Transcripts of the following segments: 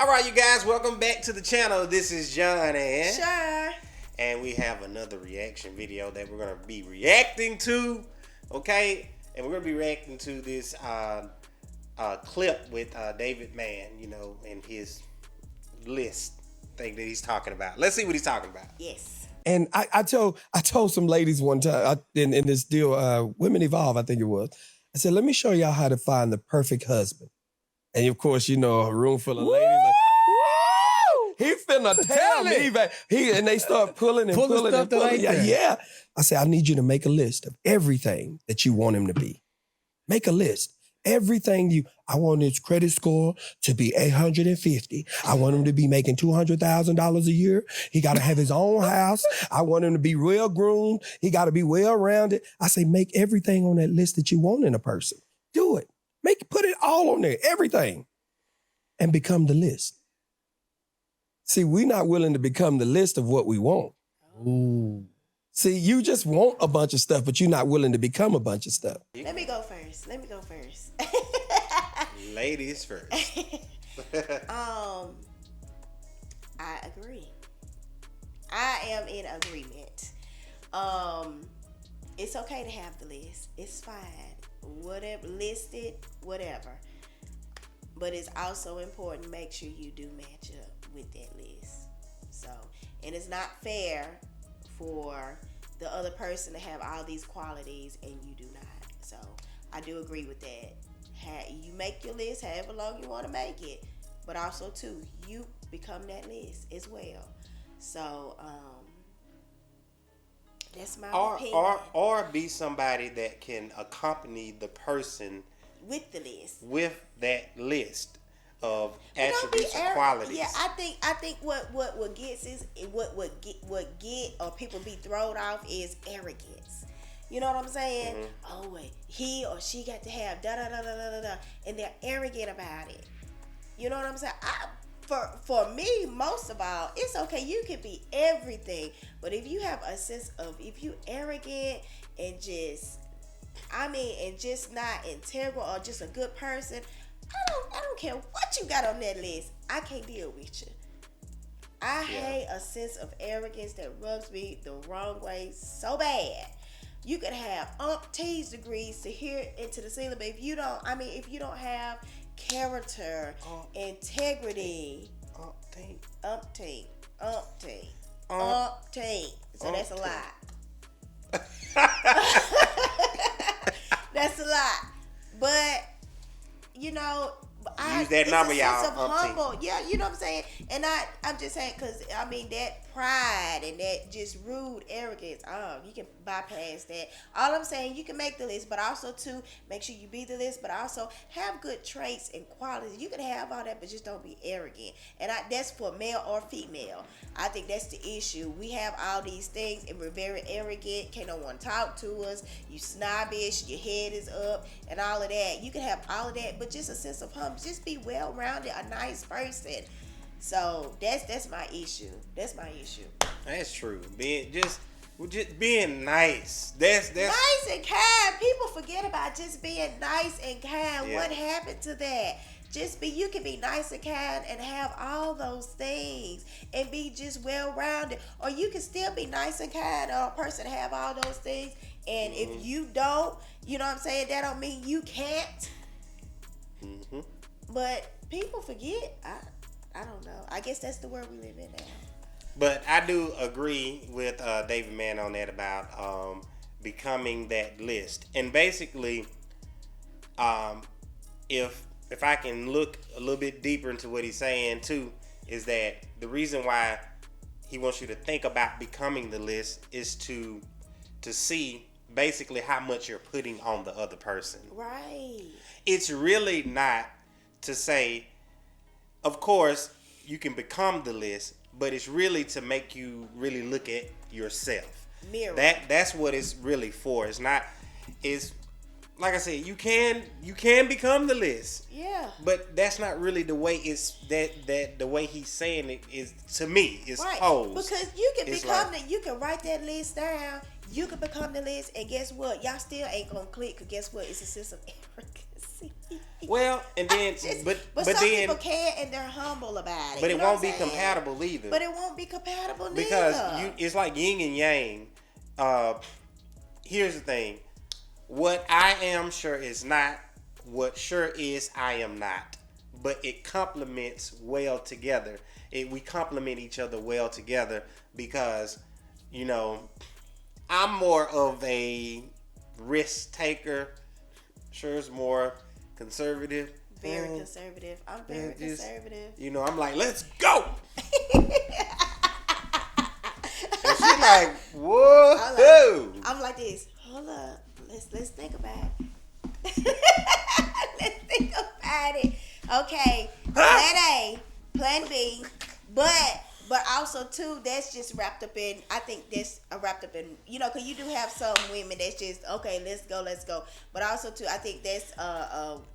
All right, you guys, welcome back to the channel. This is John and Sure. and we have another reaction video that we're gonna be reacting to. Okay, and we're gonna be reacting to this clip with David Mann, and his list thing that he's talking about. Let's see what he's talking about. Yes. And I told some ladies one time in this deal, Women Evolve, I think it was. I said, let me show y'all how to find the perfect husband. And of course, a room full of ladies like, woo! He finna tell me. And they start pulling and pulling and pulling. Yeah. I said, I need you to make a list of everything that you want him to be. Make a list. Everything I want his credit score to be 850. I want him to be making $200,000 a year. He got to have his own house. I want him to be well groomed. He got to be well rounded. I say, make everything on that list that you want in a person. Do it. Put it all on there, everything, and become the list. See, we're not willing to become the list of what we want. Ooh. See, you just want a bunch of stuff, but you're not willing to become a bunch of stuff. Let me go first. Ladies first. I agree. I am in agreement. It's okay to have the list. It's fine. Whatever, listed, whatever. But it's also important to make sure you do match up with that list. So, and it's not fair for the other person to have all these qualities and you do not. So, I do agree with that. You make your list however long you want to make it, but also too, you become that list as well. So, that's my opinion. Or be somebody that can accompany the person with the list. With that list of attributes and qualities. Yeah, I think what gets is what get or people be thrown off is arrogance. You know what I'm saying? Mm-hmm. Oh wait, he or she got to have da da da da da da, and they're arrogant about it. You know what I'm saying? For me, most of all, it's okay. You can be everything, but if you have a sense of, if you arrogant and just not integral or just a good person, I don't care what you got on that list. I can't deal with you. I hate a sense of arrogance that rubs me the wrong way so bad. You could have umpteen degrees to hear into the ceiling, but if you don't have character, integrity, umpteen. So that's a lot. That's a lot. But use that number, y'all. Humble. Yeah, you know what I'm saying? And I'm just saying, because that pride and that just rude arrogance, you can bypass that. All I'm saying, you can make the list, but also too, make sure you be the list, but also have good traits and qualities. You can have all that, but just don't be arrogant. And that's for male or female. I think that's the issue. We have all these things and we're very arrogant. Can't no one talk to us. You snobbish, your head is up, and all of that. You can have all of that, but just a sense of humble. Just be well-rounded, a nice person. So that's my issue. That's true. Just being nice. That's nice and kind. People forget about just being nice and kind. Yeah. What happened to that? You can be nice and kind and have all those things and be just well-rounded. Or you can still be nice and kind or a person have all those things. And if you don't, you know what I'm saying, that don't mean you can't. Mm-hmm. But people forget. I don't know. I guess that's the world we live in now. But I do agree with David Mann on that about becoming that list. And basically, if I can look a little bit deeper into what he's saying too, is that the reason why he wants you to think about becoming the list is to see basically how much you're putting on the other person. Right. It's really not to say, of course, you can become the list, but it's really to make you really look at yourself. Mirror. That's what it's really for. It's like I said, you can become the list. Yeah. But that's not really the way the way he's saying it is, to me, it's right. posed. Because you can you can write that list down, you can become the list, and guess what? Y'all still ain't gonna click, because guess what? It's a sense of arrogance. Well, and then, but some then, people can and they're humble about it. but you it know won't what be I'm saying? compatible either. But it won't be compatible neither. Because it's like yin and yang. Here's the thing: what I am sure is not. What sure is I am not. But it complements well together. We complement each other well together because, you know, I'm more of a risk taker. Sure is more conservative. Very conservative. I'm very conservative. You know, I'm like, let's go. And she's like, whoa. I'm like this. Hold up. Let's think about it. Let's think about it. Okay. Plan A, plan B, but also too, that's just wrapped up in. I think that's wrapped up in. You know, because you do have some women that's just okay. Let's go. But also too, I think that's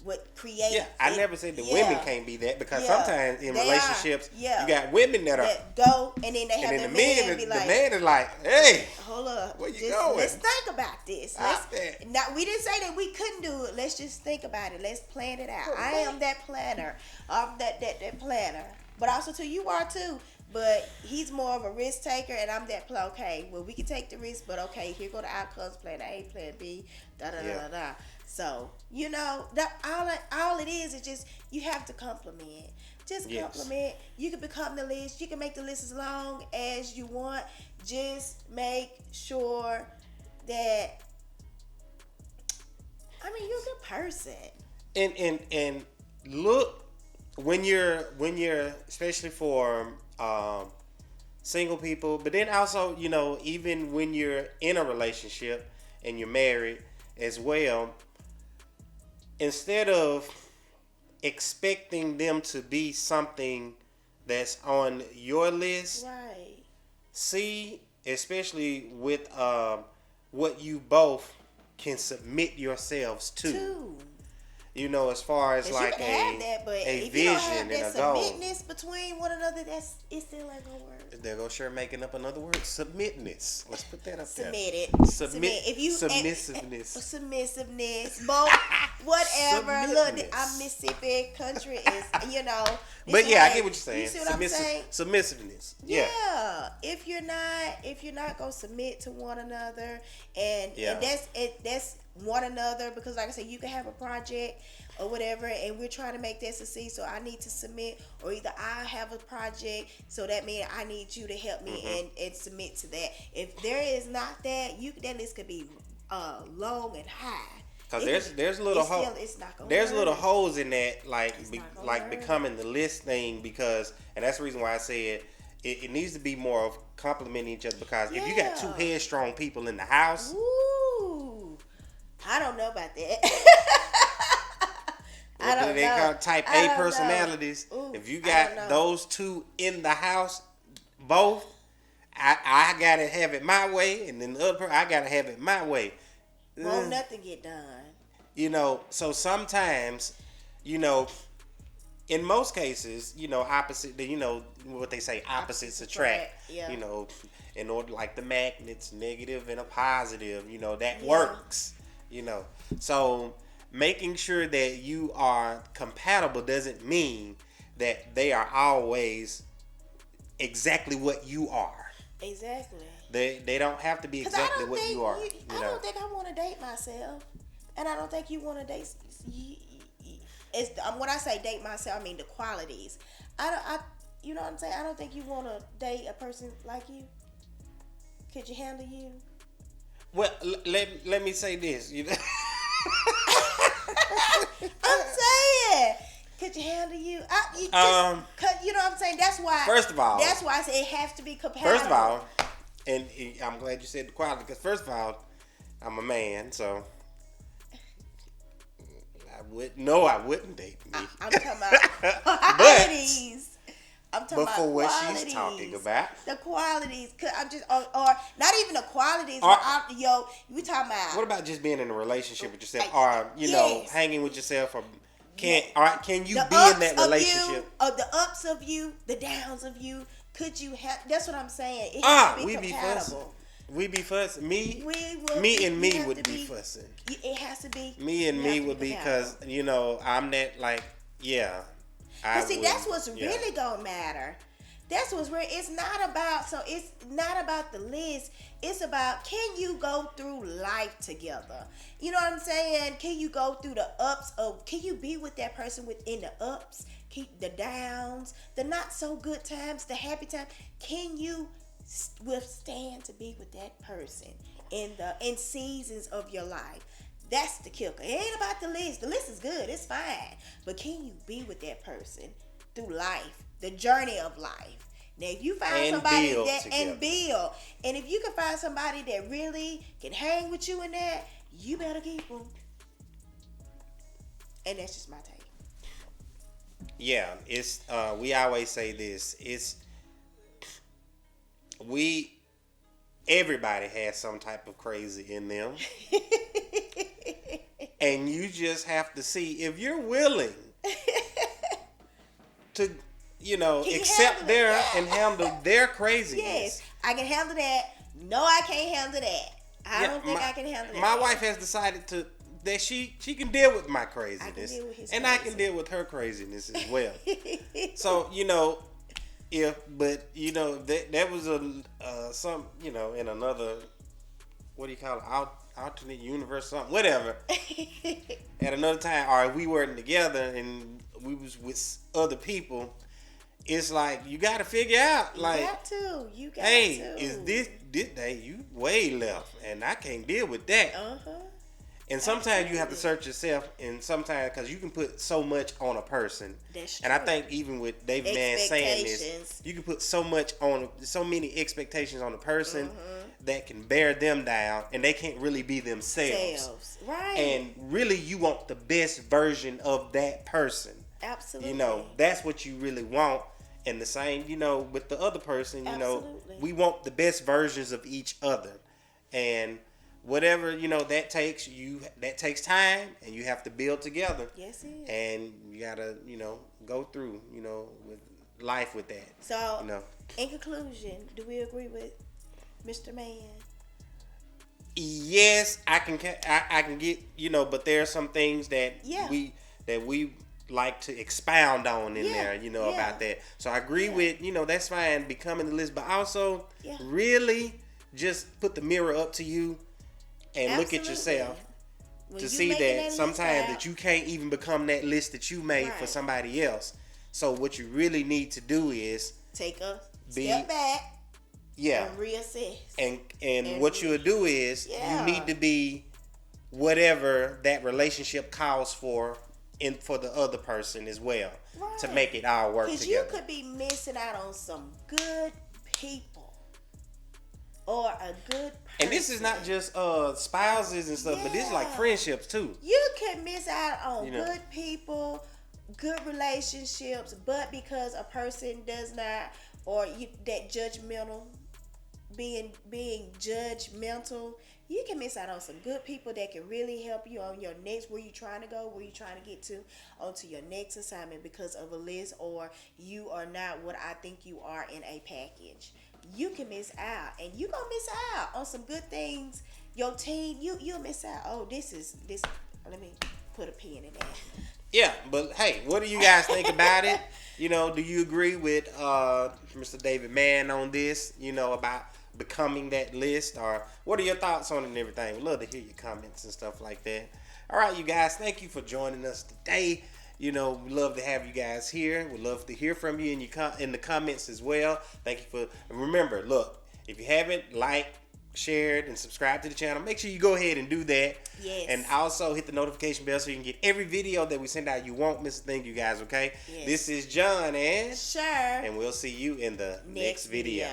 what creates. Yeah, I never said that women can't be that because sometimes in relationships, you got women that go and then they have and their then man the be like, man is like, hey, hold up, where you going? Let's think about this. We didn't say that we couldn't do it. Let's just think about it. Let's plan it out. I am that planner. I'm that planner. But also too, you are too. But he's more of a risk taker, and I'm that plan. Okay, well we can take the risk, but okay, here go the outcomes: plan A, plan B, da da da da. So you know that all it is just you have to compliment. Just compliment. You can become the list. You can make the list as long as you want. Just make sure that you're a good person. And look when you're especially for single people, but then also, you know, even when you're in a relationship and you're married as well, instead of expecting them to be something that's on your list, right? See, especially with what you both can submit yourselves to. You know, as far as like a vision and a goal. Submitness between one another, it still ain't gonna work. There go sure making up another word. Submitness. Let's put that up there. Submit. If you submissiveness. Submissiveness. Both whatever. Look, I'm Mississippi country is, you know. But yeah, I get what you're saying. You see what I'm saying? Submissiveness. Yeah. If you're not gonna submit to one another, and that's one another, because like I said, you can have a project or whatever, and we're trying to make that succeed, so I need to submit, or either I have a project, so that means I need you to help me and submit to that. If there is not that, that list could be long and high. Because there's little holes. There's little holes in that, like becoming the list thing, because, and that's the reason why I said it needs to be more of complimenting each other, because if you got two headstrong people in the house. Ooh, I don't know about that. I don't know. They call type A personalities. Ooh, if you got those two in the house, both, I gotta have it my way, and then the other person, I gotta have it my way. Won't nothing get done. You know, so sometimes, you know, in most cases, you know, you know what they say, opposites attract. Yeah. You know, in order, like the magnets, negative and a positive, you know, that works. You know, so making sure that you are compatible doesn't mean that they are always exactly what you are. Exactly. They don't have to be exactly what you are. I don't think I want to date myself, and I don't think you want to date. When I say date myself, I mean the qualities. You know what I'm saying? I don't think you want to date a person like you. Could you handle you? Well, let me say this. You know? I'm saying, could you handle you? You know what I'm saying? That's why. First of all, that's why I say it has to be compatible. First of all, and I'm glad you said the quality, because first of all, I'm a man, so I wouldn't date me. I'm talking about qualities. I'm talking about for what qualities. She's talking about. The qualities. Cause I'm just, or not even the qualities. We talking about. What about just being in a relationship with yourself, or you know, hanging with yourself, or can you be in that relationship? The ups of you, the downs of you. Could you have? That's what I'm saying. It has to be compatible. We be fussing. Me and me would be fussing. It has to be. Me and me would be because I'm that like But see, that's what's really gonna matter. That's what's real. It's not about the list. It's about, can you go through life together? You know what I'm saying? Can you go through the ups can you be with that person within the ups, keep the downs, the not so good times, the happy times? Can you withstand to be with that person in seasons of your life? That's the kicker. It ain't about the list. The list is good. It's fine. But can you be with that person through life, the journey of life? Now, if you find somebody and build, and if you can find somebody that really can hang with you in that, you better keep them. And that's just my take. Yeah, it's we always say this. Everybody has some type of crazy in them. And you just have to see if you're willing to, accept and handle their craziness. Yes, I can handle that. No, I can't handle that. I don't think I can handle that. My wife has decided that she can deal with my craziness, I can deal with her craziness as well. So that was in another, what do you call it, alternate universe, something, whatever. At another time, or we weren't together and we was with other people. It's like you got to figure out, you got to. Is this day you way left, and I can't deal with that. And sometimes you have to search yourself, and sometimes because you can put so much on a person. That's true. And I think even with David Mann saying this, you can put so many expectations on a person that can bear them down, and they can't really be themselves. Right. And really, you want the best version of that person. Absolutely. That's what you really want. And the same, with the other person, Absolutely. We want the best versions of each other. And whatever, that takes time, and you have to build together. Yes, it is. And you got to, go through, with life with that. So, in conclusion, do we agree with Mr. Mann? Yes, I can get, but there are some things that we like to expound on in there, about that. So I agree with, that's fine, becoming the list, but also really just put the mirror up to you and look at yourself to see that sometimes that you can't even become that list that you made for somebody else. So what you really need to do is take a step back. Yeah. And reassess. And what you'll do is you need to be whatever that relationship calls for for the other person as well, to make it all work together. Because you could be missing out on some good people or a good person. And this is not just spouses and stuff, but this is like friendships too. You could miss out on good people, good relationships, but because a person does not, or that judgmental, being judgmental, you can miss out on some good people that can really help you on your next, where you're trying to go, where you're trying to get to, onto your next assignment because of a list, or you are not what I think you are in a package. You can miss out, and you're going to miss out on some good things. Your team, you'll miss out. Oh, this. Let me put a pin in that. Yeah, but hey, what do you guys think about it? Do you agree with Mr. David Mann on this, about becoming that list, or what are your thoughts on it and everything? We'd love to hear your comments and stuff like that. All right, you guys, thank you for joining us today. We love to have you guys here. We'd love to hear from you in the comments as well. Thank you for, remember, look, if you haven't liked, shared, and subscribed to the channel, make sure you go ahead and do that. Yes. And also hit the notification bell so you can get every video that we send out. You won't miss a thing, you guys, okay? Yes. This is John and Sure. And we'll see you in the next video.